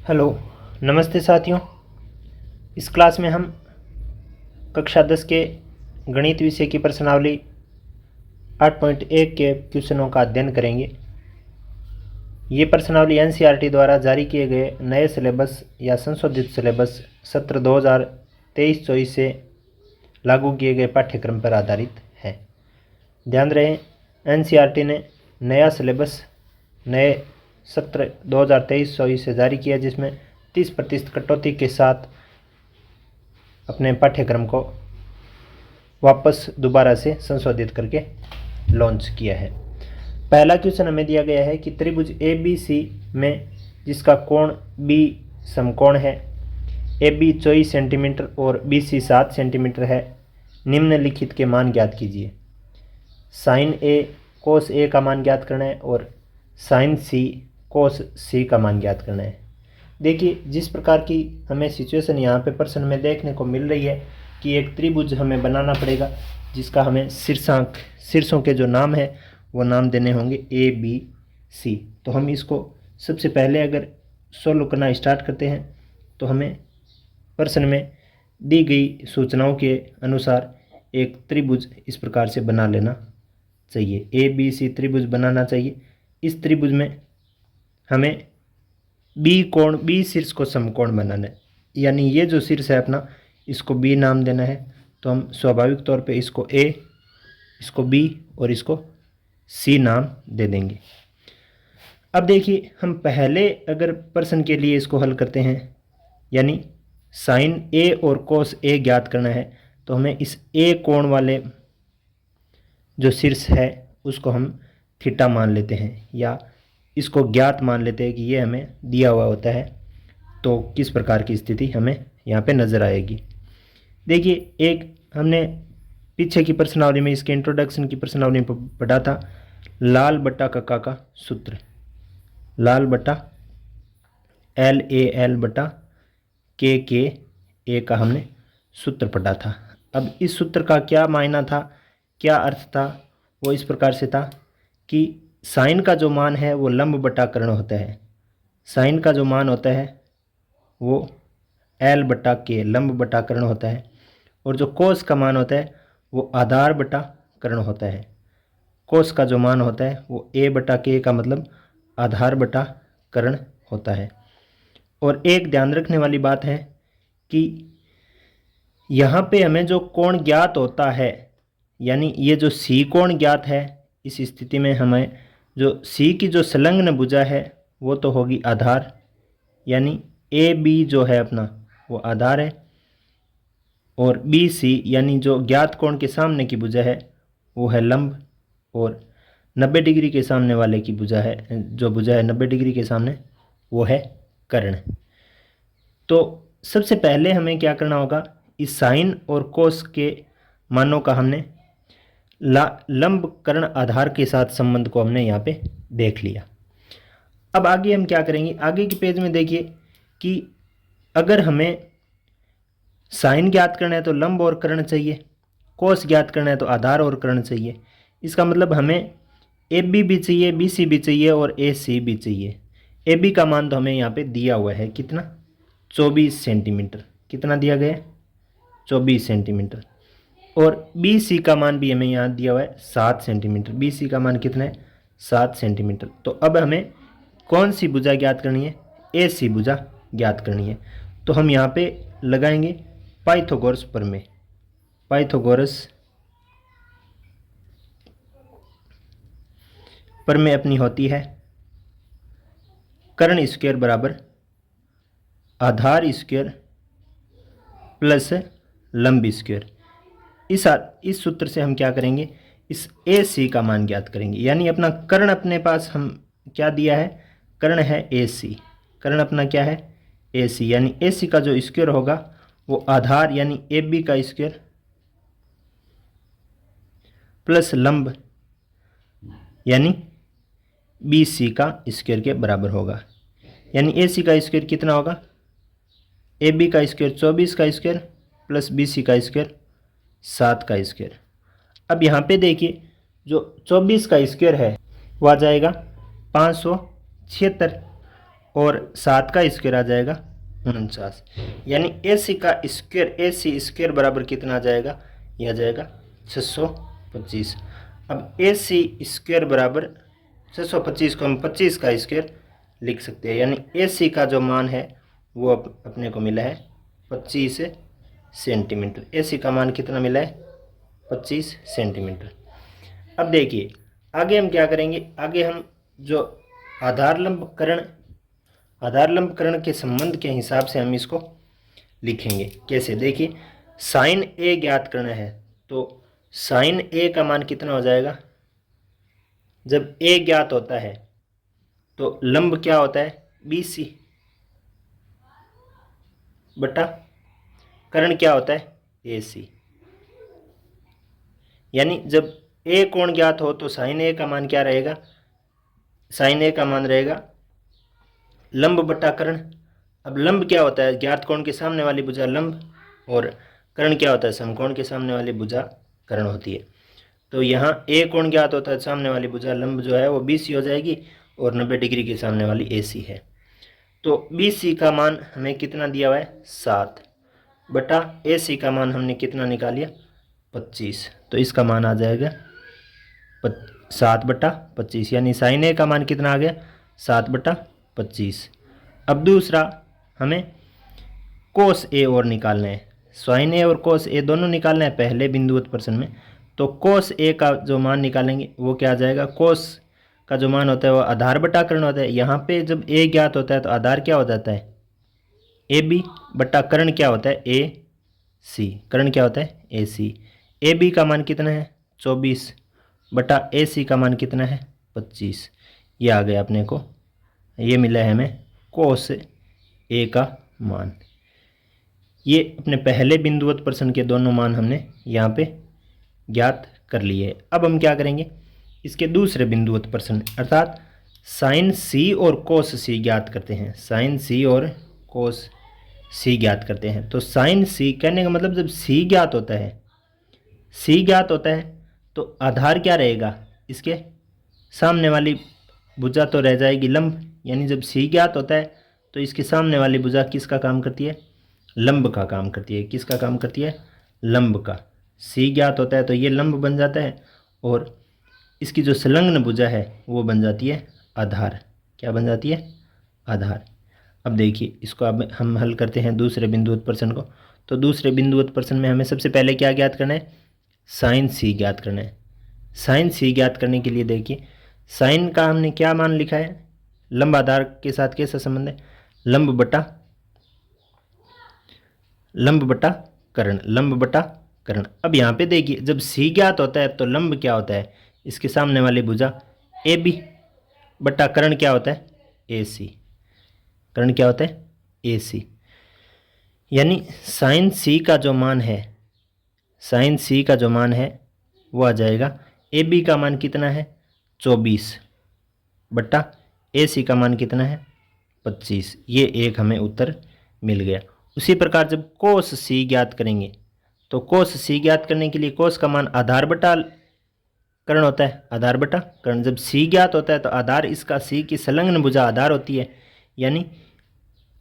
Hello, नमस्ते साथियों। इस क्लास में हम कक्षा 10 के गणित विषय की प्रश्नावली 8.1 के क्वेश्चनों का अध्ययन करेंगे। ये प्रश्नावली एनसीईआरटी द्वारा जारी किए गए नए सिलेबस या संशोधित सिलेबस सत्र 2023-24 से लागू किए गए पाठ्यक्रम पर आधारित है। ध्यान रहे, एनसीईआरटी ने नया सिलेबस नए सत्र 2023-24 से जारी किया, जिसमें 30% कटौती के साथ अपने पाठ्यक्रम को वापस दोबारा से संशोधित करके लॉन्च किया है। पहला क्वेश्चन हमें दिया गया है कि त्रिभुज ABC में जिसका कोण B समकोण है, AB 24 सेंटीमीटर और BC 7 सेंटीमीटर है, निम्नलिखित के मान ज्ञात कीजिए। साइन A कोस A का मान ज्ञात करना है और साइन C कोस C का मान ज्ञात करना है। देखिए, जिस प्रकार की हमें सिचुएशन यहाँ पे प्रश्न में देखने को मिल रही है कि एक त्रिभुज हमें बनाना पड़ेगा, जिसका हमें शीर्षों के जो नाम है वो नाम देने होंगे ABC। तो हम इसको सबसे पहले अगर सोल्व करना स्टार्ट करते हैं तो हमें प्रश्न में दी गई सूचनाओं के अनुसार एक त्रिभुज इस प्रकार से बना लेना चाहिए। ABC त्रिभुज बनाना चाहिए। इस त्रिभुज में हमें B शीर्ष को समकोण बनाना है, यानी ये जो शीर्ष है अपना, इसको B नाम देना है। तो हम स्वाभाविक तौर पे इसको A, इसको B और इसको C नाम दे देंगे। अब देखिए, हम पहले अगर प्रश्न के लिए इसको हल करते हैं, यानी साइन A और कोस A ज्ञात करना है, तो हमें इस A कोण वाले जो शीर्ष है उसको हम थीटा मान लेते हैं, या इसको ज्ञात मान लेते हैं कि ये हमें दिया हुआ होता है। तो किस प्रकार की स्थिति हमें यहाँ पे नज़र आएगी। देखिए, एक हमने पीछे की प्रश्नावली में, इसके इंट्रोडक्शन की प्रश्नावली में पढ़ा था, लाल बट्टा कक्का का सूत्र। लाल बट्टा LAL बट्टा KA का हमने सूत्र पढ़ा था। अब इस सूत्र का क्या मायना था, क्या अर्थ था, वो इस प्रकार से था कि साइन का जो मान है वो लंब बटा कर्ण होता है। साइन का जो मान होता है वो L बटा K लंब बटा कर्ण होता है, और जो कोस का मान होता है वो आधार बटा कर्ण होता है। कोस का जो मान होता है वो A बटा K का मतलब आधार बटा कर्ण होता है। और एक ध्यान रखने वाली बात है कि यहाँ पे हमें जो कोण ज्ञात होता है, यानी ये जो C कोण ज्ञात है, इस स्थिति में हमें जो C की जो संलग्न भुजा है वो तो होगी आधार, यानी AB जो है अपना वो आधार है, और BC यानी जो ज्ञात कोण के सामने की भुजा है वो है लंब, और 90 डिग्री के सामने वाले की भुजा है, जो भुजा है 90 डिग्री के सामने, वो है कर्ण। तो सबसे पहले हमें क्या करना होगा, इस साइन और कोस के मानों का हमने लंब कर्ण आधार के साथ संबंध को हमने यहाँ पे देख लिया। अब आगे हम क्या करेंगे, आगे के पेज में देखिए कि अगर हमें साइन ज्ञात करना है तो लंब और कर्ण चाहिए, कोस ज्ञात करना है तो आधार और कर्ण चाहिए। इसका मतलब हमें AB भी चाहिए, BC भी चाहिए और AC भी चाहिए। AB का मान तो हमें यहाँ पे दिया हुआ है, कितना, 24 सेंटीमीटर। कितना दिया गया है, 24 सेंटीमीटर। और BC का मान भी हमें यहाँ दिया हुआ है 7 सेंटीमीटर। BC का मान कितना है, 7 सेंटीमीटर। तो अब हमें कौन सी भुजा ज्ञात करनी है, AC भुजा ज्ञात करनी है। तो हम यहाँ पे लगाएंगे पाइथागोरस प्रमेय। पाइथागोरस प्रमेय अपनी होती है कर्ण स्क्वायर बराबर आधार स्क्वायर प्लस लंब स्क्वायर। इस सूत्र से हम क्या करेंगे, इस AC का मान ज्ञात करेंगे। यानी अपना कर्ण अपने पास हम क्या दिया है, कर्ण है AC। कर्ण अपना क्या है, AC, यानी AC का जो स्क्वायर होगा वो आधार यानी AB का स्क्वायर प्लस लंब यानी BC का स्क्वायर के बराबर होगा। यानी AC का स्क्वायर कितना होगा, AB का स्क्वायर 24 का स्क्वायर प्लस BC का स्क्वायर 7 का स्क्वायर। अब यहाँ पे देखिए, जो 24 का स्क्वायर है वो आ जाएगा 576, और 7 का स्क्वायर आ जाएगा 49। यानी AC का स्क्वायर, AC स्क्वायर बराबर कितना आ जाएगा, यह आ जाएगा 625। अब AC स्क्वायर बराबर 625 को हम 25 का स्क्वायर लिख सकते हैं। यानी AC का जो मान है वो अपने को मिला है 25 सेंटीमीटर। AC का मान कितना मिला है, 25 सेंटीमीटर। अब देखिए आगे हम क्या करेंगे, आगे हम जो आधार लंबकरण के संबंध के हिसाब से हम इसको लिखेंगे। कैसे, देखिए साइन A ज्ञात करना है तो साइन A का मान कितना हो जाएगा, जब A ज्ञात होता है तो लंब क्या होता है, BC बटा कर्ण क्या होता है, AC। यानी जब A कोण ज्ञात हो तो साइन A का मान क्या रहेगा, साइन A का मान रहेगा लंब बटा कर्ण। अब लंब क्या होता है, ज्ञात कोण के सामने वाली भुजा लंब, और कर्ण क्या होता है, समकोण के सामने वाली भुजा कर्ण होती है। तो यहाँ A कोण ज्ञात होता है, सामने वाली भुजा लंब जो है वो BC हो जाएगी और 90 डिग्री के सामने वाली AC है। तो BC का मान हमें कितना दिया हुआ है, 7 बटा AC का मान हमने कितना निकाल लिया, 25। तो इसका मान आ जाएगा 7 बटा 25। यानी साइन A का मान कितना आ गया, 7 बटा 25। अब दूसरा हमें कोस A और निकालना है। साइन A और कोस A दोनों निकालना है पहले बिंदुवत प्रश्न में। तो कोस A का जो मान निकालेंगे वो क्या आ जाएगा, कोस का जो मान होता है वो आधार बटा कर्ण होता है। यहाँ पे जब A ज्ञात होता है तो आधार क्या हो जाता है, AB बटा कर्ण क्या होता है, AC। कर्ण क्या होता है, AC। AB का मान कितना है, 24 बटा AC का मान कितना है, 25। ये आ गया अपने को, ये मिला है हमें कोस A का मान। ये अपने पहले बिंदुवत प्रश्न के दोनों मान हमने यहाँ पे ज्ञात कर लिए। अब हम क्या करेंगे, इसके दूसरे बिंदुवत प्रश्न अर्थात साइन C और कोस C ज्ञात करते हैं। साइन C और कोस C ज्ञात करते हैं। तो साइन C कहने का मतलब जब C ज्ञात होता है, C ज्ञात होता है तो आधार क्या रहेगा, इसके सामने वाली भुजा तो रह जाएगी लंब। यानी जब C ज्ञात होता है तो इसके सामने वाली भुजा किसका काम करती है, लंब का काम करती है। किसका काम करती है, लंब का। C ज्ञात होता है तो ये लंब बन जाता है और इसकी जो संलग्न भुजा है वो बन जाती है आधार। क्या बन जाती है, आधार। अब देखिए इसको अब हम हल करते हैं दूसरे बिंदुवत प्रश्न को। तो दूसरे बिंदुवत प्रश्न में हमें सबसे पहले क्या ज्ञात करना है, साइन C ज्ञात करना है। साइन C ज्ञात करने के लिए देखिए साइन का हमने क्या मान लिखा है, लंब आधार के साथ कैसा संबंध है, लंब बटा कर्ण, लंब बटा कर्ण। अब यहाँ पे देखिए जब C ज्ञात होता है तो लंब क्या होता है, इसके सामने वाली भुजा AB बटा कर्ण क्या होता है, AC। कर्ण क्या होता है, AC। यानी साइन C का जो मान है, साइन C का जो मान है वो आ जाएगा, AB का मान कितना है, 24 बटा AC का मान कितना है, 25। ये एक हमें उत्तर मिल गया। उसी प्रकार जब कोस C ज्ञात करेंगे तो कोस C ज्ञात करने के लिए कोस का मान आधार बटा कर्ण होता है, आधार बटा कर्ण। जब C ज्ञात होता है तो आधार इसका C की संलग्न भुजा आधार होती है। यानी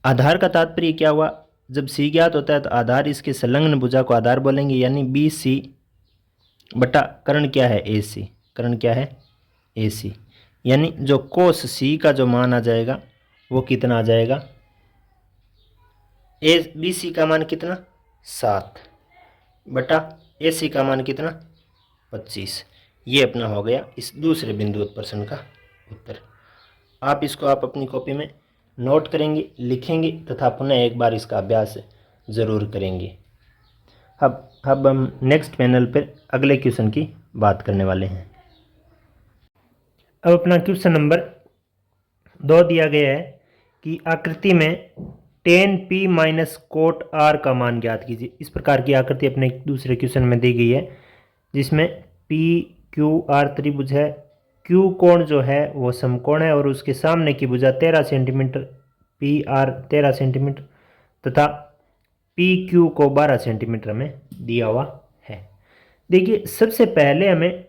आधार का तात्पर्य क्या हुआ, जब C ज्ञात होता है तो आधार इसके संलग्न भुजा को आधार बोलेंगे। यानी BC बटा कर्ण क्या है, AC। कर्ण क्या है, AC। यानी जो कोस C का जो मान आ जाएगा वो कितना आ जाएगा, BC का मान कितना, 7 बटा AC का मान कितना, 25। ये अपना हो गया इस दूसरे बिंदुवत प्रश्न का उत्तर। आप इसको आप अपनी कॉपी में नोट करेंगे, लिखेंगे तथा पुनः एक बार इसका अभ्यास ज़रूर करेंगे। अब हम नेक्स्ट पैनल पर अगले क्वेश्चन की बात करने वाले हैं। अब अपना क्वेश्चन नंबर 2 दिया गया है कि आकृति में tan P minus cot R का मान ज्ञात कीजिए। इस प्रकार की आकृति अपने दूसरे क्वेश्चन में दी गई है जिसमें PQR त्रिभुज है, Q कोण जो है वो समकोण है और उसके सामने की भुजा 13 सेंटीमीटर, PR 13 सेंटीमीटर तथा PQ को 12 सेंटीमीटर में दिया हुआ है। देखिए सबसे पहले हमें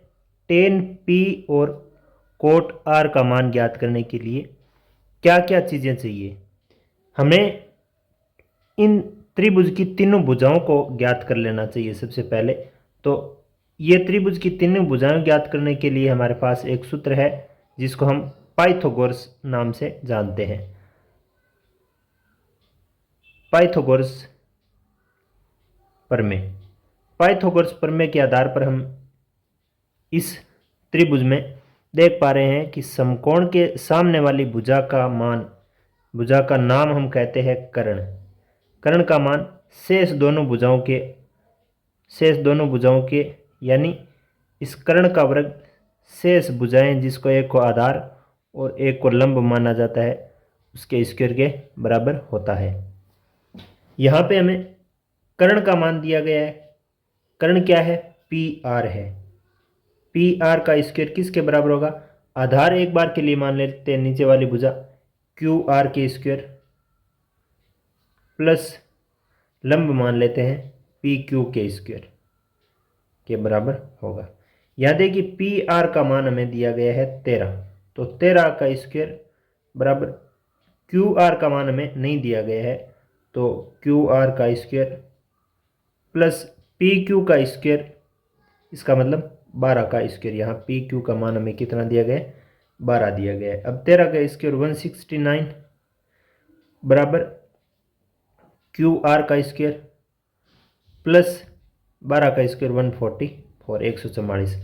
tan P और कोट R का मान ज्ञात करने के लिए क्या क्या चीज़ें चाहिए। हमें इन त्रिभुज की तीनों भुजाओं को ज्ञात कर लेना चाहिए सबसे पहले। तो ये त्रिभुज की तीनों भुजाएं ज्ञात करने के लिए हमारे पास एक सूत्र है जिसको हम पाइथागोरस नाम से जानते हैं। पाइथागोरस प्रमेय। पाइथागोरस प्रमेय के आधार पर हम इस त्रिभुज में देख पा रहे हैं कि समकोण के सामने वाली भुजा का मान, भुजा का नाम हम कहते हैं कर्ण। कर्ण का मान शेष दोनों भुजाओं के यानी इस कर्ण का वर्ग शेष भुजाएं जिसको एक को आधार और एक को लंब माना जाता है उसके स्क्वायर के बराबर होता है। यहाँ पे हमें कर्ण का मान दिया गया है। कर्ण क्या है? पी आर है। पी आर का स्क्वायर किसके बराबर होगा? आधार एक बार के लिए मान लेते हैं नीचे वाली भुजा क्यू आर के स्क्वायर प्लस लंब मान लेते हैं पी क्यू के स्क्वायर के बराबर होगा। याद है कि पी आर का मान हमें दिया गया है 13, तो 13 का स्क्वायर बराबर क्यू आर का मान हमें नहीं दिया गया है तो क्यू आर का स्क्वायर प्लस पी क्यू का स्क्वायर, इसका मतलब 12 का स्क्वायर। यहाँ पी क्यू का मान हमें कितना दिया गया है? 12 दिया गया है। अब 13 का स्क्वायर 169 बराबर क्यू आर का स्क्वायर प्लस 12 का स्क्वायर 144 144।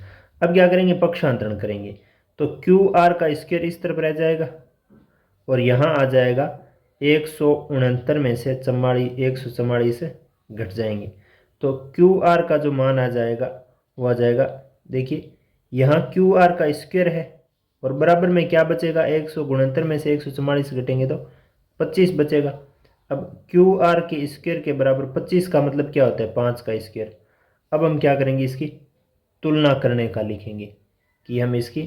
अब क्या करेंगे? पक्षांतरण करेंगे तो क्यू आर का स्क्वायर इस तरफ रह जाएगा और यहाँ आ जाएगा 169 में से 144 घट जाएंगे तो क्यू आर का जो मान आ जाएगा वो आ जाएगा, देखिए यहाँ क्यू आर का स्क्वायर है और बराबर में क्या बचेगा? 169 में से 144 घटेंगे तो 25 बचेगा। अब क्यू आर के स्क्वायर के बराबर 25 का मतलब क्या होता है? 5 का स्क्वायर। अब हम क्या करेंगे? इसकी तुलना करने का लिखेंगे कि हम इसकी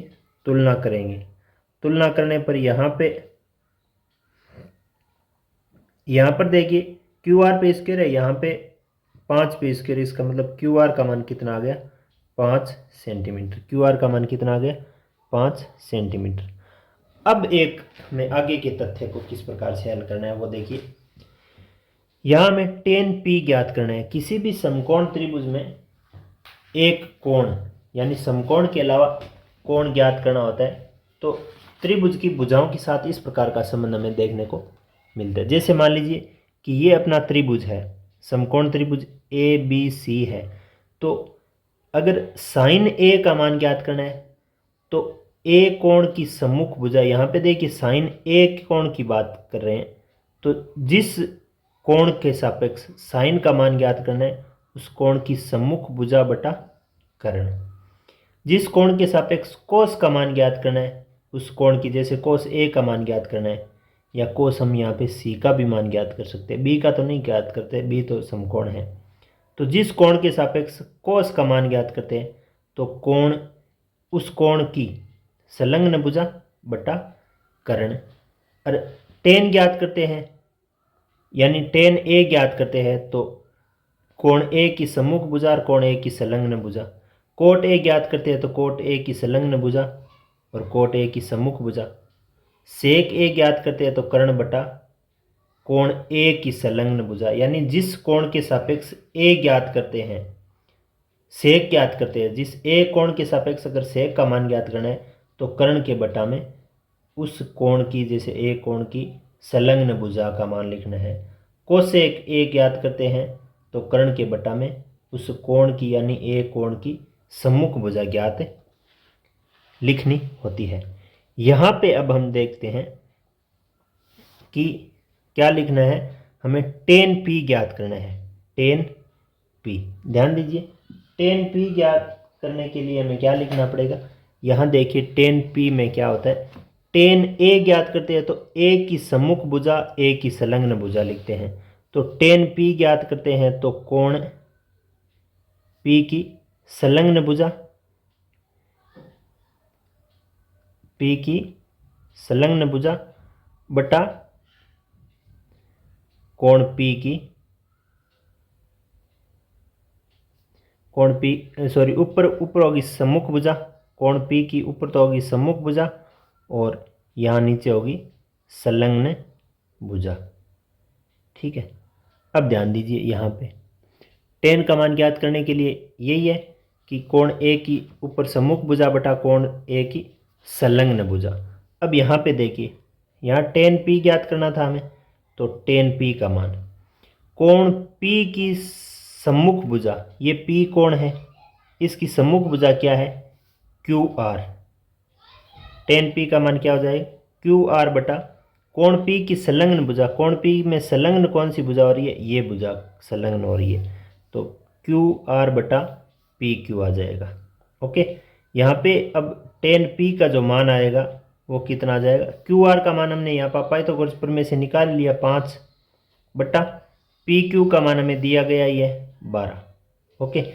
तुलना करेंगे। तुलना करने पर यहाँ पर देखिए क्यू आर पे स्क्वायर है, यहाँ पे 5 पे स्क्वायर, इसका मतलब क्यू आर का मान कितना आ गया? 5 सेंटीमीटर। क्यू आर का मान कितना आ गया? 5 सेंटीमीटर। अब एक में आगे के तथ्य को किस प्रकार से हल करना है वो देखिए। यहाँ में tan p ज्ञात करना है। किसी भी समकोण त्रिभुज में एक कोण यानी समकोण के अलावा कोण ज्ञात करना होता है तो त्रिभुज की भुजाओं के साथ इस प्रकार का संबंध हमें देखने को मिलता है। जैसे मान लीजिए कि ये अपना त्रिभुज है, समकोण त्रिभुज ए बी सी है, तो अगर साइन ए का मान ज्ञात करना है तो ए कोण की सम्मुख भुजा, यहाँ पे देखिए साइन ए कोण की बात कर रहे हैं तो जिस कोण के सापेक्ष साइन का मान ज्ञात करना है उस कोण की सम्मुख भुजा बटा कर्ण। जिस कोण के सापेक्ष कोस का मान ज्ञात करना है उस कोण की, जैसे कोस ए का मान ज्ञात करना है या कोस हम यहाँ पे सी का भी मान ज्ञात कर सकते हैं, बी का तो नहीं ज्ञात करते, बी तो समकोण है। तो जिस कोण के सापेक्ष कोस का मान ज्ञात करते हैं तो कोण, उस कोण की संलग्न भुजा बटा कर्ण। और टेन ज्ञात करते हैं यानी टेन ए ज्ञात करते हैं तो कोण ए की सम्मुख भुजा और कोण ए की संलग्न भुजा। कोट ए ज्ञात करते हैं तो कोट ए की संलग्न भुजा और कोट ए की सम्मुख भुजा। सेक ए ज्ञात करते हैं तो कर्ण बटा कोण ए की संलग्न भुजा। यानी जिस कोण के सापेक्ष ए ज्ञात करते हैं, सेक ज्ञात करते हैं, जिस ए कोण के सापेक्ष अगर सेक का मान ज्ञात करना है तो कर्ण के बटा में उस कोण की, जैसे ए कोण की संलग्न भुजा का मान लिखना है। कोसेक ए ज्ञात करते हैं तो कर्ण के बटा में उस कोण की यानी ए कोण की सम्मुख भुजा ज्ञात लिखनी होती है। यहाँ पे अब हम देखते हैं कि क्या लिखना है। हमें टेन पी ज्ञात करना है। टेन पी, ध्यान दीजिए, टेन पी ज्ञात करने के लिए हमें क्या लिखना पड़ेगा? यहाँ देखिए टेन पी में क्या होता है, टेन ए ज्ञात करते हैं तो ए की सम्मुख भुजा ए की संलग्न भुजा लिखते हैं। तो टेन पी ज्ञात करते हैं तो कोण पी की संलग्न भुजा, पी की संलग्न भुजा बटा कोण पी की, ऊपर होगी सम्मुख भुजा, कोण पी की ऊपर तो होगी सम्मुख भुजा और यहाँ नीचे होगी संलग्न भुजा। ठीक है, अब ध्यान दीजिए यहाँ पे टेन का मान ज्ञात करने के लिए यही है कि कोण ए की ऊपर सम्मुख भुजा बटा कोण ए की संलग्न भुजा। अब यहाँ पे देखिए, यहाँ टेन पी ज्ञात करना था हमें, तो टेन पी का मान कोण पी की सम्मुख भुजा, ये पी कोण है, इसकी सम्मुख भुजा क्या है, क्यू आर। टेन पी का मान क्या हो जाएगा, क्यू आर बटा कोण पी की संलग्न भुजा। कोण पी में संलग्न कौन सी भुजा हो रही है, ये भुजा संलग्न हो रही है, तो क्यू आर बटा पी क्यू आ जाएगा। ओके, यहाँ पे अब टेन पी का जो मान आएगा वो कितना आ जाएगा, क्यू आर का मान हमने यहाँ पर पाइथागोरस प्रमेय से निकाल लिया 5 बटा पी क्यू का मान हमें दिया गया ही है 12। ओके,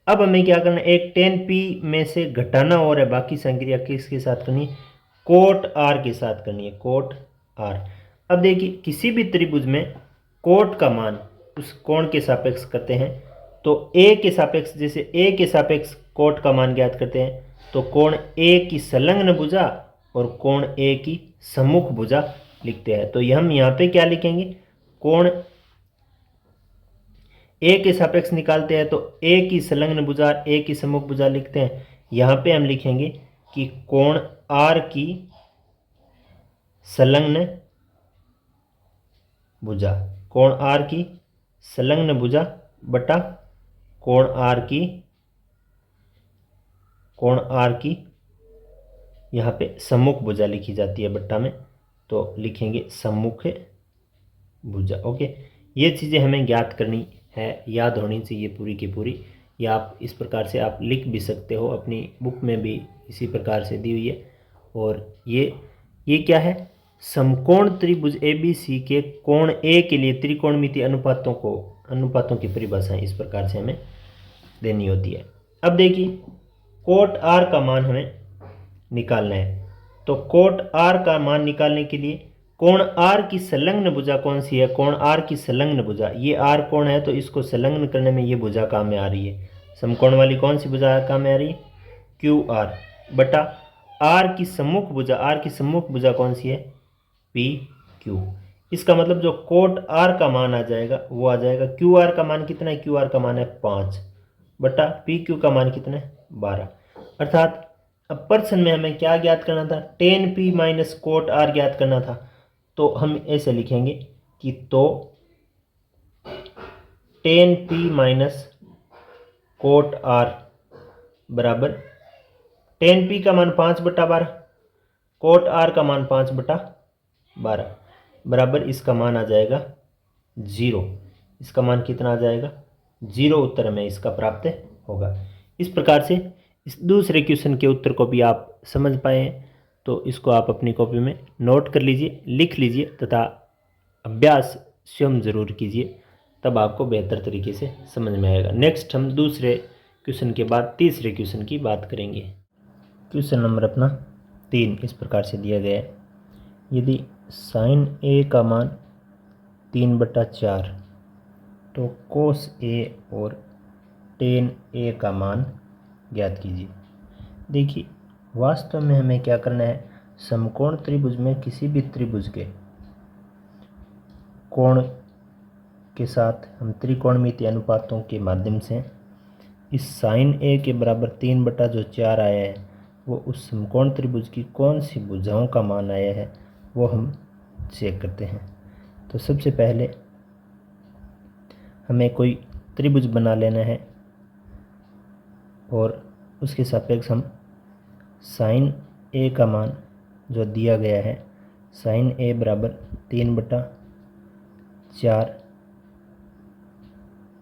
अब हमें क्या करना है, एक टेन पी में से घटाना और है, बाकी संक्रिया किसके साथ करनी है, कोट आर के साथ करनी है, कोट आर। अब देखिए किसी भी त्रिभुज में कोट का मान उस कोण के सापेक्ष करते हैं, तो ए के सापेक्ष, जैसे ए के सापेक्ष कोट का मान ज्ञात करते हैं, तो कोण ए की संलग्न भुजा और कोण ए की सम्मुख भुजा लिखते हैं। तो हम यहाँ पे क्या लिखेंगे, कोण ए के सापेक्ष निकालते हैं तो ए की संलग्न भुजा ए की सम्मुख भुजा लिखते हैं। यहाँ पे हम लिखेंगे कि कोण आर की संलग्न भुजा, कोण आर की संलग्न भुजा बटा कोण आर की यहाँ पे सम्मुख भुजा लिखी जाती है बट्टा में, तो लिखेंगे सम्मुख भुजा। ओके, ये चीज़ें हमें ज्ञात करनी है, याद होनी चाहिए पूरी की पूरी, या आप इस प्रकार से आप लिख भी सकते हो, अपनी बुक में भी इसी प्रकार से दी हुई है। और ये क्या है, समकोण त्रिभुज ABC के कोण ए के लिए त्रिकोणमितीय अनुपातों की परिभाषाएं इस प्रकार से हमें देनी होती है। अब देखिए कोट आर का मान हमें निकालना है, तो कोट आर का मान निकालने के लिए कोण आर की संलग्न भुजा कौन सी है, कोण आर की संलग्न भुजा, ये आर कोण है तो इसको संलग्न करने में ये भुजा काम में आ रही है, समकोण वाली कौन सी भुजा काम में आ रही है, क्यू आर बटा आर की सम्मुख भुजा, आर की सम्मुख भुजा कौन सी है, पी क्यू। इसका मतलब जो कोट आर का मान आ जाएगा वो आ जाएगा, क्यू आर का मान कितना है, क्यू आर का मान है 5 बटा पी क्यू का मान कितना है 12। अर्थात अब प्रश्न में हमें क्या ज्ञात करना था, tan P minus cot R ज्ञात करना था, तो हम ऐसे लिखेंगे कि तो tan P minus cot R बराबर टेन पी का मान 5 बटा 12, कोट आर का मान 5 बटा 12 बराबर इसका मान आ जाएगा 0। इसका मान कितना आ जाएगा 0, उत्तर हमें इसका प्राप्त होगा। इस प्रकार से इस दूसरे क्वेश्चन के उत्तर को भी आप समझ पाए हैं, तो इसको आप अपनी कॉपी में नोट कर लीजिए, लिख लीजिए तथा अभ्यास स्वयं जरूर कीजिए, तब आपको बेहतर तरीके से समझ में आएगा। नेक्स्ट हम दूसरे क्वेश्चन के बाद तीसरे क्वेश्चन की बात करेंगे। क्वेश्चन नंबर अपना 3 इस प्रकार से दिया गया है, यदि साइन ए का मान 3/4 तो कोस ए और टेन ए का मान ज्ञात कीजिए। देखिए वास्तव में हमें क्या करना है, समकोण त्रिभुज में किसी भी त्रिभुज के कोण के साथ हम त्रिकोणमितीय अनुपातों के माध्यम से इस साइन ए के बराबर 3/4 आया है, वो उस समकोण त्रिभुज की कौन सी भुजाओं का मान आया है वो हम चेक करते हैं। तो सबसे पहले हमें कोई त्रिभुज बना लेना है और उसके सापेक्ष हम साइन ए का मान जो दिया गया है, साइन ए बराबर 3/4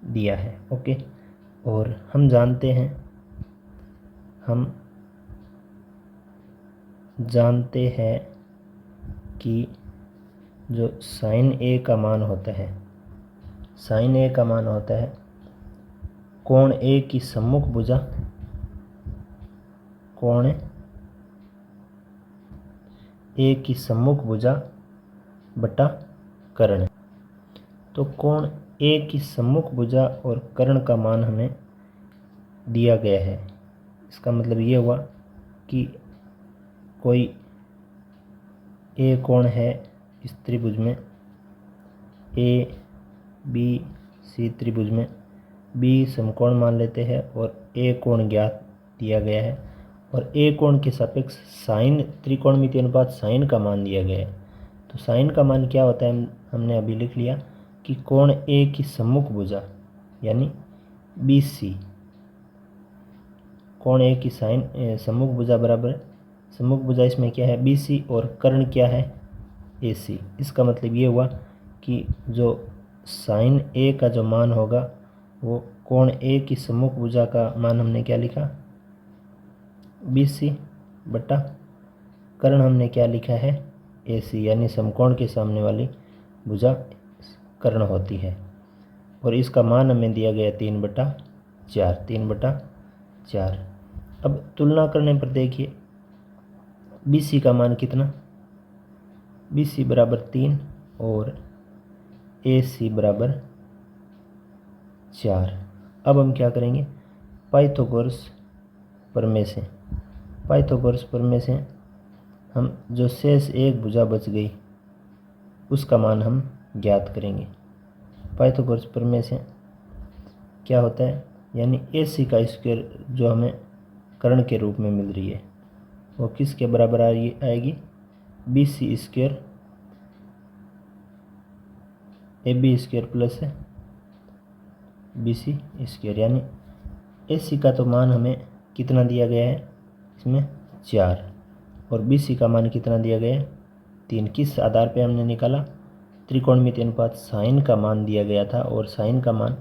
दिया है। ओके, और हम जानते हैं कि जो साइन ए का मान होता है, साइन ए का मान होता है कोण ए की सम्मुख भुजा, कोण ए की सम्मुख भुजा बटा कर्ण। तो कोण ए की सम्मुख भुजा और कर्ण का मान हमें दिया गया है। इसका मतलब ये हुआ कि कोई ए कोण है इस त्रिभुज में ए बी सी त्रिभुज में बी समकोण मान लेते हैं और ए कोण ज्ञात दिया गया है और ए कोण के सापेक्ष साइन त्रिकोणमितीय अनुपात साइन का मान दिया गया है। तो साइन का मान क्या होता है हमने अभी लिख लिया कि कोण ए की सम्मुख भुजा यानी बी सी, कोण ए की साइन सम्मुख भुजा बराबर है, सम्मुख भुजा इसमें क्या है बी सी और कर्ण क्या है ए सी। इसका मतलब ये हुआ कि जो साइन ए का जो मान होगा वो कोण ए की सम्मुख भुजा का मान हमने क्या लिखा बी सी बटा कर्ण हमने क्या लिखा है ए सी, यानी समकोण के सामने वाली भुजा कर्ण होती है और इसका मान हमें दिया गया 3/4, 3/4। अब तुलना करने पर देखिए बी सी का मान कितना, बी सी बराबर 3 और ए सी बराबर 4। अब हम क्या करेंगे पाइथागोरस प्रमेय से हम जो शेष एक भुजा बच गई उसका मान हम ज्ञात करेंगे। पाइथागोरस प्रमेय से क्या होता है यानी ए सी का स्क्वायर जो हमें कर्ण के रूप में मिल रही है वो किसके बराबर आएगी B C square A B square plus B C square, यानी ए सी का तो मान हमें कितना दिया गया है इसमें 4 और बी सी का मान कितना दिया गया है 3। किस आधार पे हमने निकाला त्रिकोणमितीय अनुपात साइन का मान दिया गया था और साइन का मान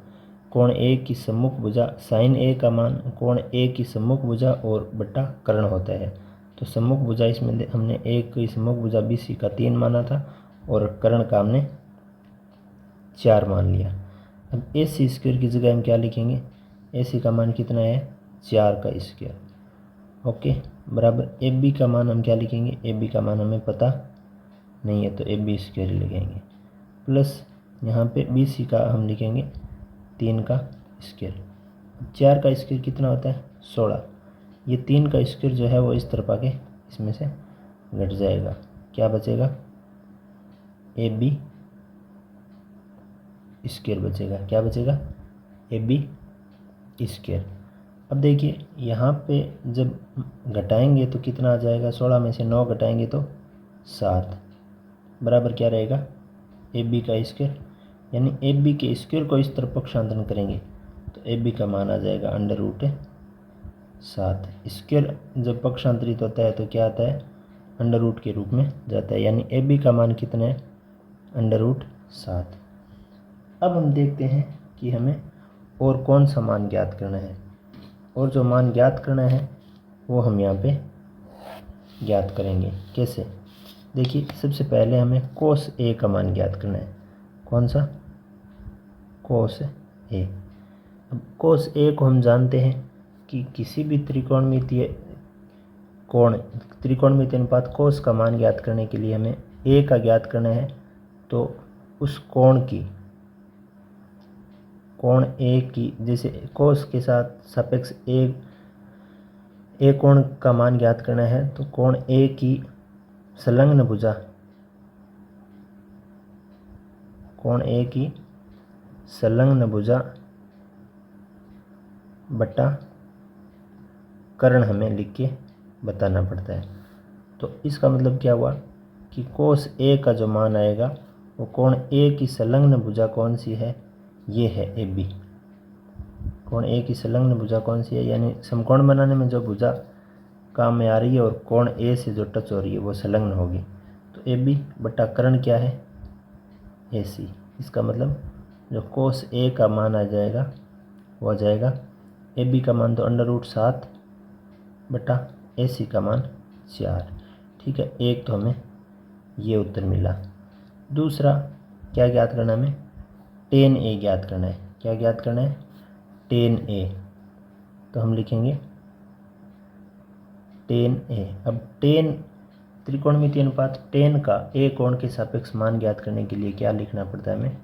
कोण ए की सम्मुख भुजा साइन ए का मान कोण ए की सम्मुख भुजा और बटा कर्ण होता है। तो सम्मुख भुजा इसमें हमने ए की सम्मुख भुजा बी सी का 3 माना था और कर्ण का हमने 4 मान लिया। अब ए सी स्क्वायर की जगह हम क्या लिखेंगे ए सी का मान कितना है 4 का स्क्वायर, ओके, बराबर ए बी का मान हम क्या लिखेंगे ए बी का मान हमें पता नहीं है तो ए बी स्क्वायर लिखेंगे प्लस यहाँ पे बी सी का हम लिखेंगे 3 का स्क्वायर। 4 का स्क्वायर कितना होता है 16, ये 3 का स्क्वायर जो है वो इस तरफ आके इसमें से घट जाएगा, क्या बचेगा ए बी स्क्वायर बचेगा, क्या बचेगा ए बी स्क्वायर। अब देखिए यहाँ पे जब घटाएंगे तो कितना आ जाएगा 16 में से 9 घटाएंगे तो 7 बराबर क्या रहेगा ए बी का स्क्वायर, यानी ए बी के स्क्वायर को इस तरफ पक्षांतरण करेंगे तो ए बी का मान आ जाएगा √7। स्क्वायर जब पक्षांतरित होता है तो क्या आता है √ के रूप में जाता है, यानी ए बी का मान कितना है √7। अब हम देखते हैं कि हमें और कौन सा मान ज्ञात करना है और जो मान ज्ञात करना है वो हम यहाँ पे ज्ञात करेंगे। कैसे देखिए सबसे पहले हमें कोस ए का मान ज्ञात करना है, कौन सा कोस ए। अब कोस ए को हम जानते हैं कि किसी भी त्रिकोणमितीय अनुपात कोस का मान ज्ञात करने के लिए हमें ए का ज्ञात करना है तो उस कोण ए की जैसे कोस के साथ सापेक्ष ए कोण का मान ज्ञात करना है तो कोण ए की संलग्न भुजा बटा कर्ण हमें लिख के बताना पड़ता है। तो इसका मतलब क्या हुआ कि कोस ए का जो मान आएगा वो कोण ए की संलग्न भुजा कौन सी है, ये है ए बी। कोण ए की संलग्न भुजा कौन सी है, यानी समकोण बनाने में जो भुजा काम में आ रही है और कोण ए से जो टच हो रही है वो संलग्न होगी। तो ए बी बटा कर्ण क्या है ए सी। इसका मतलब जो कोस ए का मान आ जाएगा वो आ जाएगा ए बी का मान तो √7 बटा ए सी का मान 4। ठीक है, एक तो हमें ये उत्तर मिला। दूसरा क्या ज्ञात करना है हमें tan ए ज्ञात करना है। क्या ज्ञात करना है tan ए, तो हम लिखेंगे tan ए। अब tan त्रिकोणमितीय अनुपात tan का ए कोण के सापेक्ष मान ज्ञात करने के लिए क्या लिखना पड़ता है हमें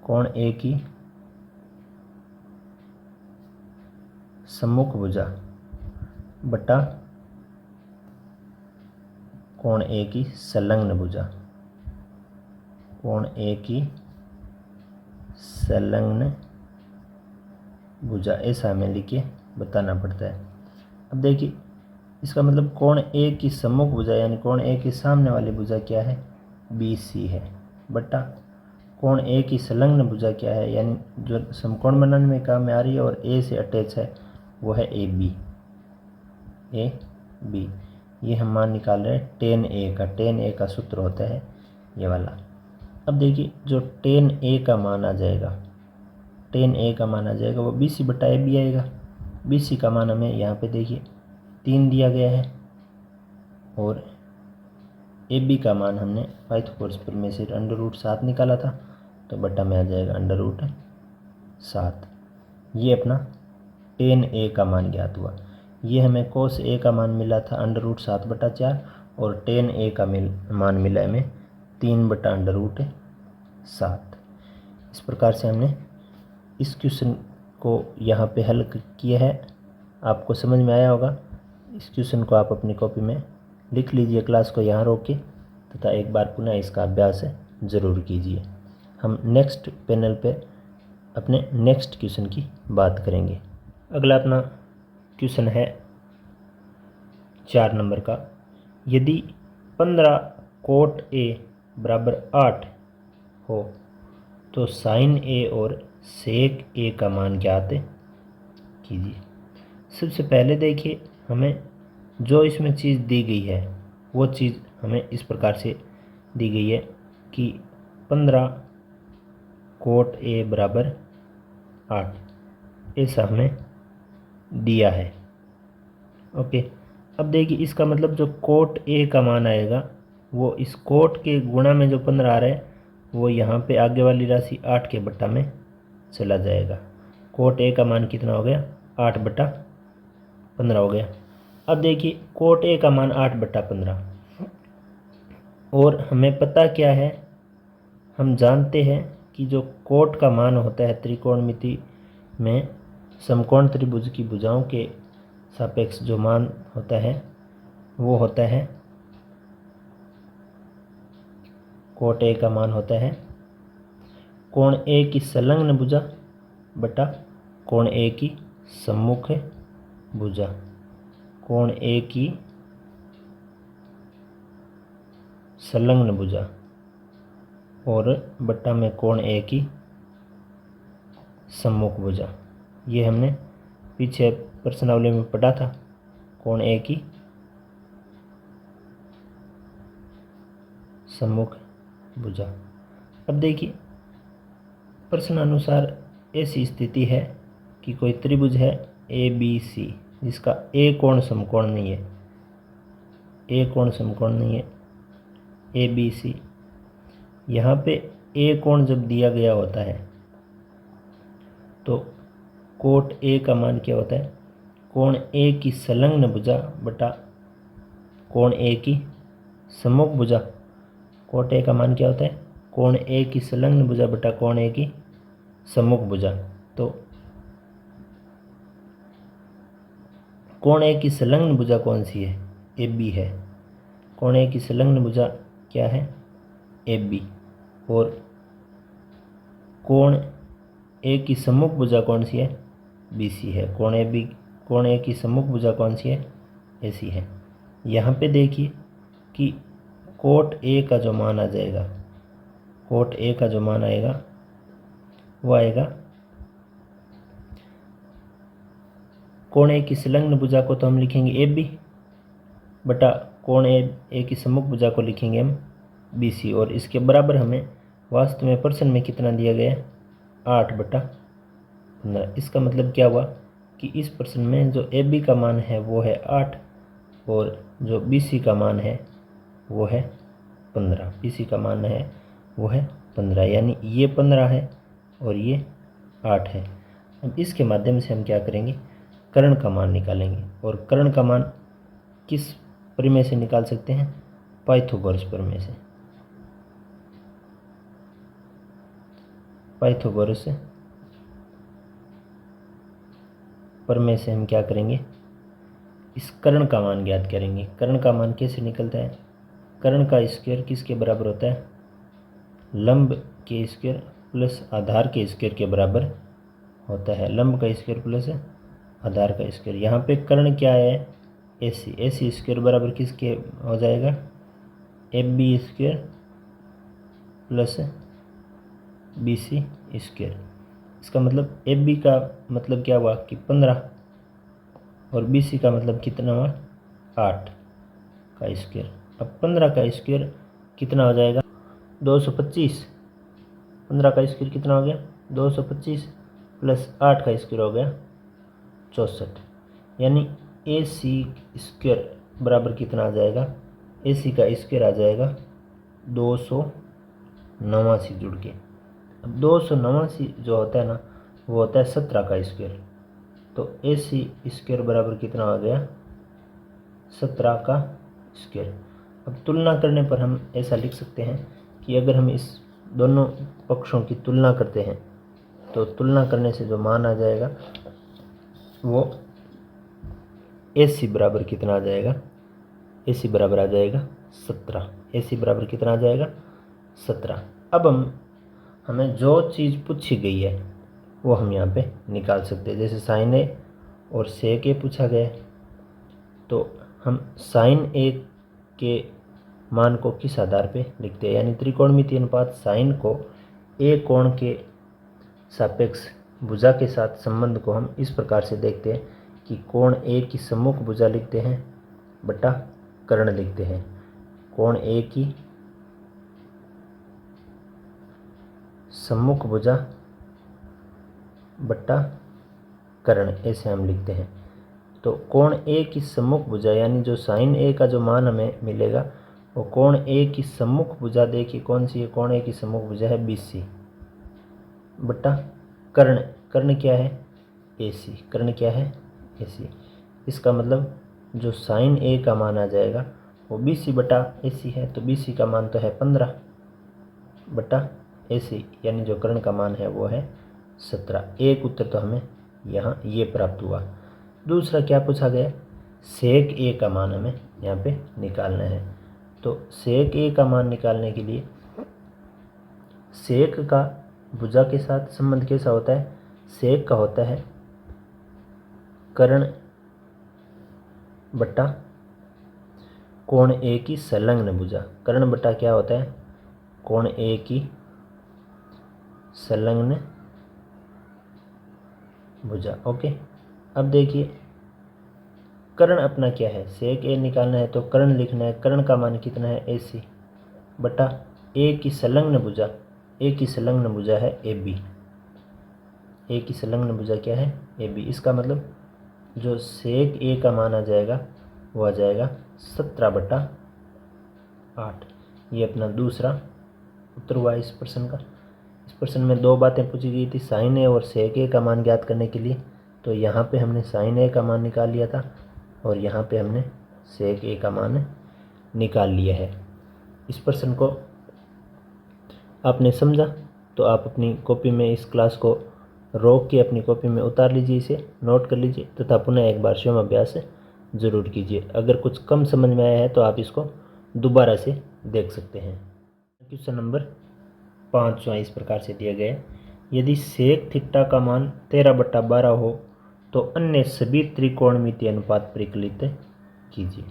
कोण ए की सम्मुख भुजा बटा कोण ए की संलग्न भुजा, कोण ए की संलग्न भुजा, ऐसा हमें लिख के बताना पड़ता है। अब देखिए इसका मतलब कोण ए की सम्मुख भुजा यानी कोण ए के सामने वाली भुजा क्या है, बी सी है, बटा कोण ए की संलग्न भुजा क्या है यानी जो समकोण बनाने में काम में आ रही है और ए से अटैच है वो है ए बी, ए बी। ये हम मान निकाल रहे हैं टेन ए का, टेन ए का सूत्र होता है ये वाला। अब देखिए जो टेन ए का मान आ जाएगा, टेन ए का मान आ जाएगा वो बी सी बटा ए बी आएगा। बी सी का मान हमें यहाँ पे देखिए 3 दिया गया है और ए बी का मान हमने पाइथागोरस प्रमेय से √7 निकाला था, तो बटा में आ जाएगा √7। ये अपना टेन ए का मान ज्ञात हुआ। ये हमें कोस ए का मान मिला था √7/4 और टेन ए का मान मिला हमें 3/√7। इस प्रकार से हमने इस क्वेश्चन को यहाँ पे हल किया है। आपको समझ में आया होगा। इस क्वेश्चन को आप अपनी कॉपी में लिख लीजिए, क्लास को यहाँ रोक के, तथा एक बार पुनः इसका अभ्यास ज़रूर कीजिए। हम नेक्स्ट पैनल पे अपने नेक्स्ट क्वेश्चन की बात करेंगे। अगला अपना क्वेश्चन है 4 नंबर का। यदि 15 कोट ए बराबर 8 हो तो साइन ए और सेक ए का मान ज्ञात कीजिए। सबसे पहले देखिए हमें जो इसमें चीज़ दी गई है वो चीज़ हमें इस प्रकार से दी गई है कि 15 कोट ए बराबर 8, ऐसा हमें दिया है। ओके, अब देखिए इसका मतलब जो कोट ए का मान आएगा वो इस कोट के गुणा में जो 15 आ रहा है वो यहाँ पे आगे वाली राशि 8 के बट्टा में चला जाएगा। कोट ए का मान कितना हो गया, 8/15 हो गया। अब देखिए कोट ए का मान 8/15 और हमें पता क्या है, हम जानते हैं कि जो कोट का मान होता है त्रिकोणमिति में समकोण त्रिभुज की भुजाओं के सापेक्ष जो मान होता है वो होता है, कोट ए का मान होता है कोण ए की संलग्न भुजा बटा कोण ए की सम्मुख भुजा, कोण ए की संलग्न भुजा और बट्टा में कोण ए की सम्मुख भुजा। ये हमने पीछे प्रश्नावली में पढ़ा था, कोण ए की सम्मुख भुजा। अब देखिए प्रश्नानुसार ऐसी स्थिति है कि कोई त्रिभुज है ए बी सी जिसका ए कोण समकोण नहीं है, ए कोण समकोण नहीं है, ए बी सी। यहाँ पे ए कोण जब दिया गया होता है तो कोट ए का मान क्या होता है, कोण ए की संलग्न भुजा बटा कोण ए की सम्मुख भुजा। कोट ए का मान क्या होता है, कोण ए की संलग्न भुजा बटा कोण ए की सम्मुख भुजा। तो कोण ए की संलग्न भुजा कौन सी है, ए बी है। कोण ए की संलग्न भुजा क्या है, ए बी। और कोण ए की सम्मुख भुजा कौन सी है, बी सी है। कोण ए की सम्मुख भुजा कौन सी है, ए सी है। यहाँ पे देखिए कि कोट ए का जो मान आ जाएगा, कोट ए का जो मान आएगा वो आएगा, कोण ए की संलग्न भुजा को तो हम लिखेंगे ए बी बटा कोण ए की सम्मुख भुजा को लिखेंगे हम बी सी। और इसके बराबर हमें वास्तव में प्रश्न में कितना दिया गया है, 8/15। इसका मतलब क्या हुआ कि इस प्रश्न में जो ए बी का मान है वो है 8 और जो बी सी का मान है वो है 15। बी सी का मान है वो है 15, यानी ये 15 है और ये 8 है। अब इसके माध्यम से हम क्या करेंगे, कर्ण का मान निकालेंगे। और कर्ण का मान किस प्रमेय से निकाल सकते हैं, पाइथागोरस प्रमेय से। पाइथागोरस प्रमेय से हम क्या करेंगे, इस कर्ण का मान ज्ञात करेंगे। कर्ण का मान कैसे निकलता है, कर्ण का स्क्वायर किसके बराबर होता है, लंब के स्क्वायर प्लस आधार के स्क्वायर के बराबर होता है। लंब का स्क्वायर प्लस आधार का स्क्वायर। यहाँ पे कर्ण क्या है, AC। AC स्क्वायर बराबर किसके हो जाएगा, AB square plus BC square. इसका मतलब AB का मतलब क्या हुआ कि 15 और BC का मतलब कितना हुआ 8 का स्क्वायर। अब 15 का स्क्वायर कितना हो जाएगा 225। 15 का स्क्वायर कितना हो गया 225 प्लस 8 का स्क्वायर हो गया 64। यानी AC स्क्वायर बराबर कितना आ जाएगा, AC का स्क्वायर आ जाएगा 289 जुड़ के। अब 289 जो होता है ना वो होता है 17 का स्क्वायर। तो AC स्क्वायर बराबर कितना आ गया 17 का स्क्वायर। अब तुलना करने पर हम ऐसा लिख सकते हैं कि अगर हम इस दोनों पक्षों की तुलना करते हैं तो तुलना करने से जो मान आ जाएगा वो AC बराबर कितना आ जाएगा, AC बराबर आ जाएगा 17। AC बराबर कितना आ जाएगा 17। अब हमें जो चीज़ पूछी गई है वो हम यहाँ पे निकाल सकते हैं। जैसे sin A और sec A पूछा गया है तो हम sin A के मान को किस आधार पे लिखते हैं, यानी त्रिकोणमितीय अनुपात sin को A कोण के सापेक्ष भुजा के साथ संबंध को हम इस प्रकार से देखते हैं कि कोण A की सम्मुख भुजा लिखते हैं बटा कर्ण लिखते हैं। कोण A की सम्मुख भुजा बटा कर्ण ऐसे हम लिखते हैं। तो कोण A की सम्मुख भुजा यानी जो sin A का जो मान हमें मिलेगा वो कोण A की सम्मुख भुजा देखिए कौन सी है, कोण A की सम्मुख भुजा है BC बटा कर्ण। कर्ण क्या है AC। कर्ण क्या है AC। इसका मतलब जो sin A का मान आ जाएगा वो BC बटा AC है। तो BC का मान तो है 15 बटा AC, यानी जो कर्ण का मान है वो है 17। एक उत्तर तो हमें यहाँ ये प्राप्त हुआ। दूसरा क्या पूछा गया, sec A का मान हमें यहाँ पे निकालना है। तो sec A का मान निकालने के लिए sec का भुजा के साथ संबंध कैसा होता है, sec का होता है कर्ण बटा कोण A की संलग्न भुजा। कर्ण बटा क्या होता है, कोण A की संलग्न भुजा। ओके, अब देखिए कर्ण अपना क्या है, sec A निकालना है तो कर्ण लिखना है। कर्ण का मान कितना है AC बटा A की संलग्न भुजा। A की संलग्न भुजा है AB। A की संलग्न भुजा क्या है AB। इसका मतलब जो sec A का मान आ जाएगा वो आ जाएगा 17 बटा 8। ये अपना दूसरा उत्तर हुआ इस प्रश्न का। इस प्रश्न में दो बातें पूछी गई थी, sin A और sec A का मान ज्ञात करने के लिए। तो यहाँ पे हमने sin A का मान निकाल लिया था और यहाँ पे हमने sec A का मान निकाल लिया है। इस प्रश्न को आपने समझा तो आप अपनी कॉपी में इस क्लास को रोक के अपनी कॉपी में उतार लीजिए, इसे नोट कर लीजिए तथा पुनः एक बार स्वयं अभ्यास ज़रूर कीजिए। अगर कुछ कम समझ में आया है तो आप इसको दोबारा से देख सकते हैं। क्वेश्चन नंबर 5 इस प्रकार से दिया गया है, यदि सेक थीटा का मान 13/12 हो तो अन्य सभी त्रिकोणमितीय अनुपात परिकलित कीजिए।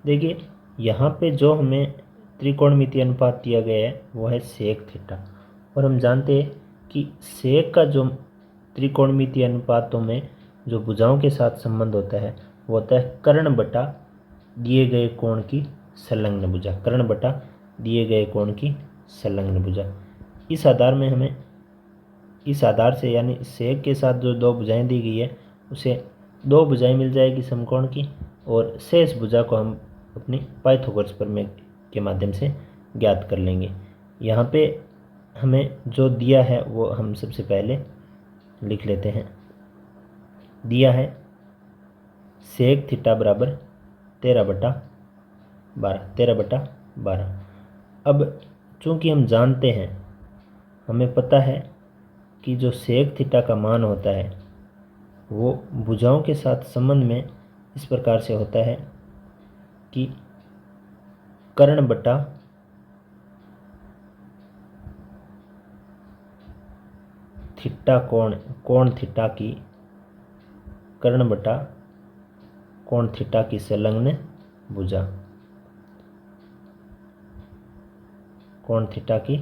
देखिए यहाँ पे जो हमें त्रिकोणमितीय अनुपात दिया गया है वो है सेक थीटा, और हम जानते हैं कि सेक का जो त्रिकोणमितीय अनुपातों में जो भुजाओं के साथ संबंध होता है वो होता है कर्ण बटा दिए गए कोण की संलग्न भुजा। कर्ण बटा दिए गए कोण की संलग्न भुजा। इस आधार में हमें इस आधार से यानी सेक के साथ जो दो भुजाएं दी गई है उसे दो भुजाएं मिल जाएगी समकोण की, और शेष भुजा को हम अपनी पाइथागोरस प्रमेय के माध्यम से ज्ञात कर लेंगे। यहाँ पे हमें जो दिया है वो हम सबसे पहले लिख लेते हैं। दिया है सेक थीटा बराबर 13/12। अब चूंकि हम जानते हैं, हमें पता है कि जो सेक थीटा का मान होता है वो भुजाओं के साथ संबंध में इस प्रकार से होता है कि कर्ण बटा थीटा कोण थीटा की कर्ण बटा कोण थीटा की संलग्न भुजा, कोण थीटा की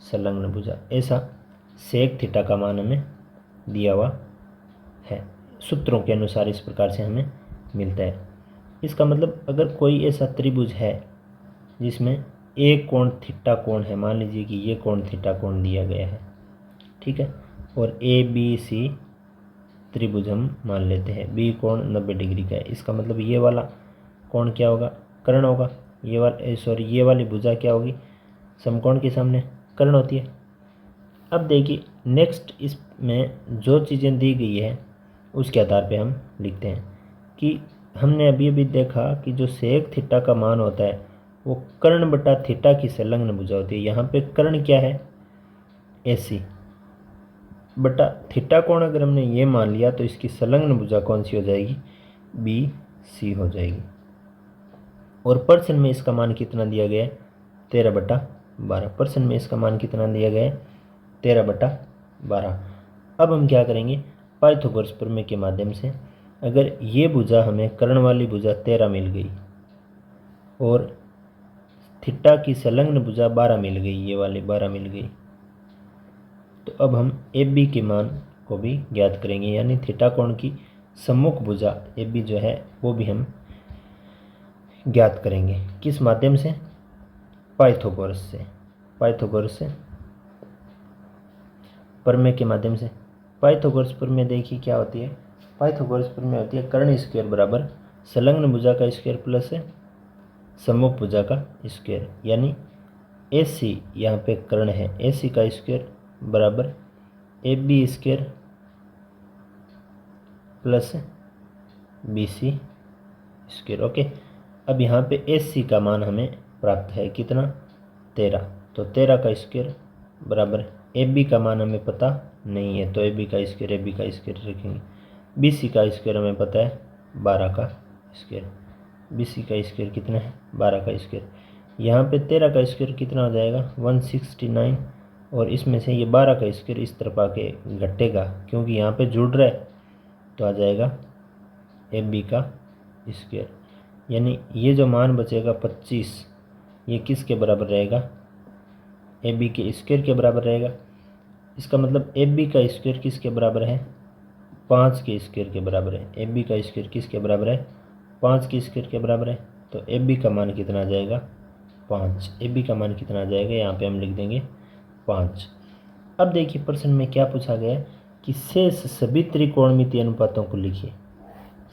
संलग्न भुजा, ऐसा सेक थीटा का मान हमें दिया हुआ है। सूत्रों के अनुसार इस प्रकार से हमें मिलता है। इसका मतलब अगर कोई ऐसा त्रिभुज है जिसमें एक कोण थीटा कोण है, मान लीजिए कि ये कोण थीटा कोण दिया गया है, ठीक है, और ए बी सी त्रिभुज हम मान लेते हैं, बी कोण 90 डिग्री का है, इसका मतलब ये वाला कोण क्या होगा, कर्ण होगा। ये वाली भुजा क्या होगी, समकोण के सामने कर्ण होती है। अब देखिए नेक्स्ट इसमें जो चीज़ें दी गई है उसके आधार पे हम लिखते हैं कि हमने अभी देखा कि जो सेक थीटा का मान होता है वो कर्ण बटा थीटा की संलग्न भुजा होती है। यहाँ पे कर्ण क्या है, AC बटा थीटा कोण अगर हमने ये मान लिया तो इसकी संलग्न भुजा कौन सी हो जाएगी, BC हो जाएगी। और पर्सन में इसका मान कितना दिया गया है, 13/12। पर्सन में इसका मान कितना दिया गया है, 13/12। अब हम क्या करेंगे, पाइथागोरस प्रमेय के माध्यम से अगर ये भुजा हमें कर्ण वाली भुजा 13 मिल गई और थीटा की संलग्न भुजा 12 मिल गई, ये वाली 12 मिल गई, तो अब हम AB के मान को भी ज्ञात करेंगे, यानी थीटा कोण की सम्मुख भुजा AB जो है वो भी हम ज्ञात करेंगे। किस माध्यम से, पाइथागोरस से प्रमेय के माध्यम से। पाइथागोरस प्रमेय देखिए क्या होती है, पाइथागोरस प्रमेय होती है कर्ण स्क्वायर बराबर संलग्न भुजा का स्क्वायर प्लस सम्मुख भुजा का स्क्वायर, यानी AC यहाँ पे कर्ण है, AC का स्क्वायर बराबर AB square plus BC square. Okay, अब यहाँ पे AC का मान हमें प्राप्त है कितना, 13, तो 13 का स्क्वायर बराबर AB का मान हमें पता नहीं है तो AB का स्क्वायर रखेंगे। BC का स्क्वायर हमें पता है 12 का स्क्वायर, BC का स्क्वायर कितना है, 12 का स्क्वायर। यहाँ पे 13 का स्क्वायर कितना हो जाएगा, 169, और इसमें से ये 12 का स्क्वायर इस तरफ आके घटेगा क्योंकि यहाँ पे जुड़ रहा है, तो आ जाएगा AB का स्क्वायर, यानी ये जो मान बचेगा 25, ये किसके बराबर रहेगा, AB के स्क्वायर के बराबर रहेगा। इसका मतलब AB का स्क्वायर किसके बराबर है, 5 के स्क्वायर के बराबर है। AB का स्क्वायर किसके बराबर है, 5 के स्क्वायर के बराबर है, तो AB का मान कितना आ जाएगा, 5। AB का मान कितना आ जाएगा, यहाँ पे हम लिख देंगे 5। अब देखिए प्रश्न में क्या पूछा गया है कि शेष सभी त्रिकोणमितीय अनुपातों को लिखिए।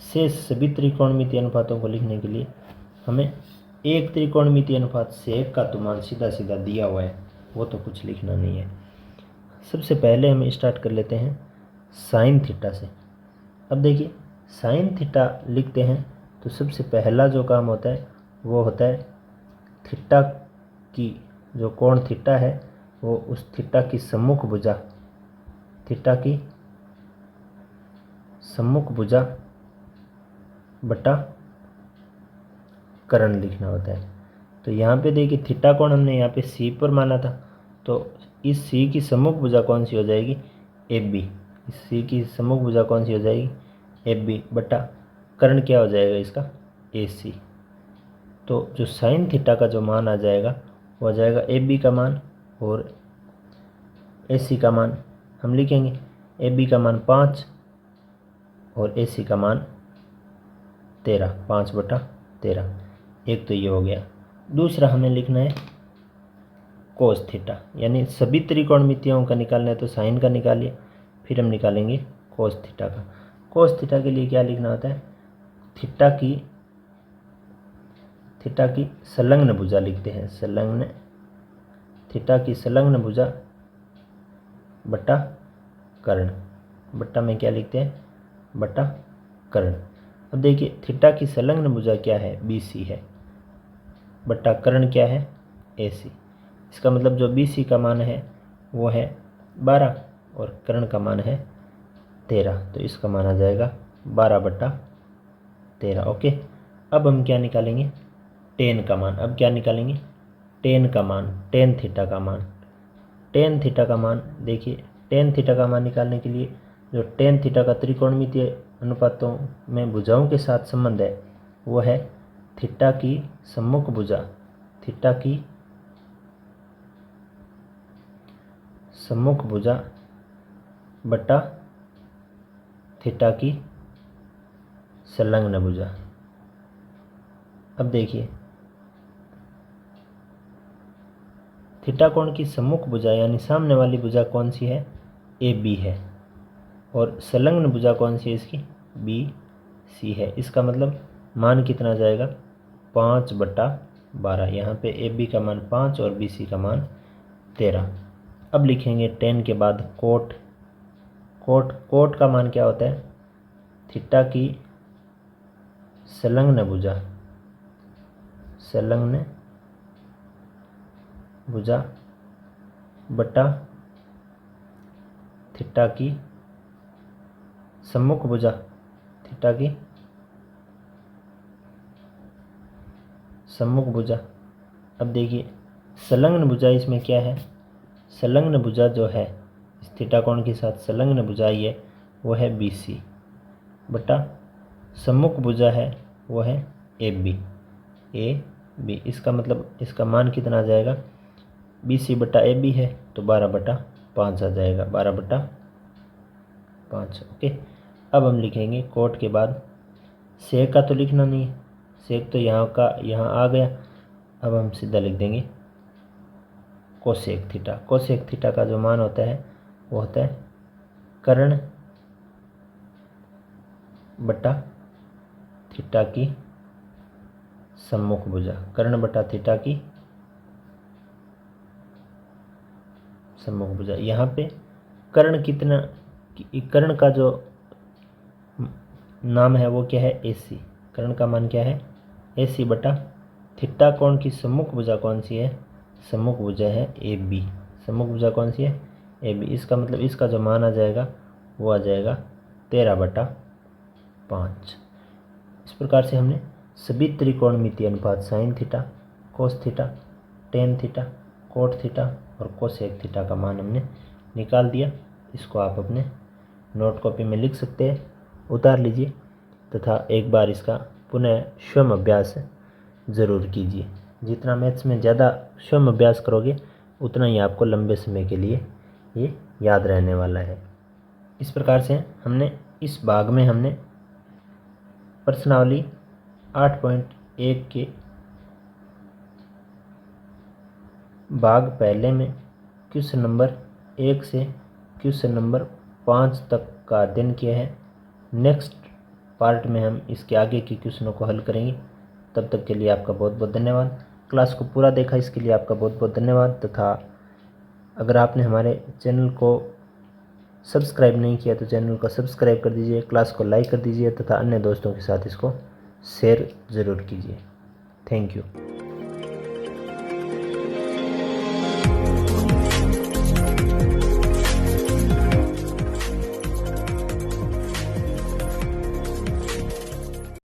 शेष सभी त्रिकोणमितीय अनुपातों को लिखने के लिए हमें एक त्रिकोणमितीय अनुपात सेक का तो मान सीधा सीधा दिया हुआ है, वो तो कुछ लिखना नहीं है। सबसे पहले हम स्टार्ट कर लेते हैं साइन थीटा से। अब देखिए साइन थीटा लिखते हैं तो सबसे पहला जो काम होता है वो होता है थीटा की जो कोण थीटा है वो उस थीटा की सम्मुख भुजा, थीटा की सम्मुख भुजा बटा कर्ण लिखना होता है। तो यहाँ पे देखिए थीटा कोण हमने यहाँ पे C पर माना था, तो इस C की सम्मुख भुजा कौन सी हो जाएगी, AB। इस C की सम्मुख भुजा कौन सी हो जाएगी, AB बटा कर्ण क्या हो जाएगा इसका, AC। तो जो साइन थीटा का जो मान आ जाएगा वो आ जाएगा AB का मान और AC का मान हम लिखेंगे, AB का मान 5 और AC का मान 13, 5/13। एक तो ये हो गया। दूसरा हमें लिखना है कोस थीटा, यानी सभी त्रिकोणमितियों का निकालना है तो साइन का निकालिए, फिर हम निकालेंगे कोस थीटा का। कोस थीटा के लिए क्या लिखना होता है, थीटा की संलग्न भुजा लिखते हैं, थीटा की संलग्न भुजा बटा कर्ण, बट्टा में क्या लिखते हैं, बटा कर्ण। अब देखिए थीटा की संलग्न भुजा क्या है, BC है, बटा कर्ण क्या है, AC। इसका मतलब जो BC का मान है वो है 12 और कर्ण का मान है 13, तो इसका मान आ जाएगा 12/13। ओके, अब हम क्या निकालेंगे, टेन का मान। अब क्या निकालेंगे, टेन का मान, टेन थीटा का मान। टेन थीटा का मान देखिए, टेन थीटा का मान निकालने के लिए जो टेन थीटा का त्रिकोणमितीय अनुपातों में भुजाओं के साथ संबंध है वो है थीटा की सम्मुख भुजा, थीटा की सम्मुख भुजा बटा थीटा की संलग्न भुजा। अब देखिए, थीटा कोण की सम्मुख भुजा यानी सामने वाली भुजा कौन सी है, ए बी है, और संलग्न भुजा कौन सी है इसकी, बी सी है। इसका मतलब मान कितना जाएगा, 5/12। यहाँ पे ए बी का मान 5 और बी सी का मान 13। अब लिखेंगे टेन के बाद कोट। कोट का मान क्या होता है, थीटा की संलग्न भुजा, संलग्न भुजा बटा थीटा की सम्मुख भुजा, थीटा की सम्मुख भुजा। अब देखिए संलग्न भुजा इसमें क्या है, संलग्न भुजा जो है इस थीटा कोण के साथ संलग्न भुजा आई है वो है बी सी बटा सम्मुख भुजा है वो है ए बी, ए बी। इसका मतलब इसका मान कितना आ जाएगा, बी सी बटा ए बी है तो 12/5 आ जाएगा, 12/5। ओके। अब हम लिखेंगे कोट के बाद, सेक का तो लिखना नहीं है, सेक तो यहाँ का यहाँ आ गया। अब हम सीधा लिख देंगे कोसेक थीटा। कोसेक थीटा का जो मान होता है वो होता है कर्ण बटा थीटा की सम्मुख भुजा, कर्ण बटा थीटा की सम्मुख भुजा। यहाँ पे कर्ण कितना, कर्ण का जो नाम है वो क्या है, ए सी। कर्ण का मान क्या है, ए सी बटा थीटा कोण की सम्मुख भुजा कौन सी है, सम्मुख भुजा है ए बी। सम्मुख भुजा कौन सी है, ए बी। इसका मतलब इसका जो मान आ जाएगा वो आ जाएगा 13/5। इस प्रकार से हमने सभी त्रिकोणमितीय अनुपात sine theta, cos theta, tan theta, cot theta और कोसेक थीटा का मान हमने निकाल दिया। इसको आप अपने नोट कॉपी में लिख सकते हैं, उतार लीजिए तथा एक बार इसका पुनः स्वयं अभ्यास ज़रूर कीजिए। जितना मैथ्स में ज़्यादा स्वयं अभ्यास करोगे उतना ही आपको लंबे समय के लिए ये याद रहने वाला है। इस प्रकार से हमने इस भाग में हमने प्रश्नावली 8.1 के भाग पहले में क्वेश्चन नंबर 1 से क्वेश्चन नंबर 5 तक का अध्ययन किया है। नेक्स्ट पार्ट में हम इसके आगे के क्वेश्चनों को हल करेंगे। तब तक के लिए आपका बहुत बहुत धन्यवाद। क्लास को पूरा देखा इसके लिए आपका बहुत बहुत धन्यवाद। तथा अगर आपने हमारे चैनल को सब्सक्राइब नहीं किया तो चैनल को सब्सक्राइब कर दीजिए, क्लास को लाइक कर दीजिए तथा अन्य दोस्तों के साथ इसको शेयर ज़रूर कीजिए। Thank you.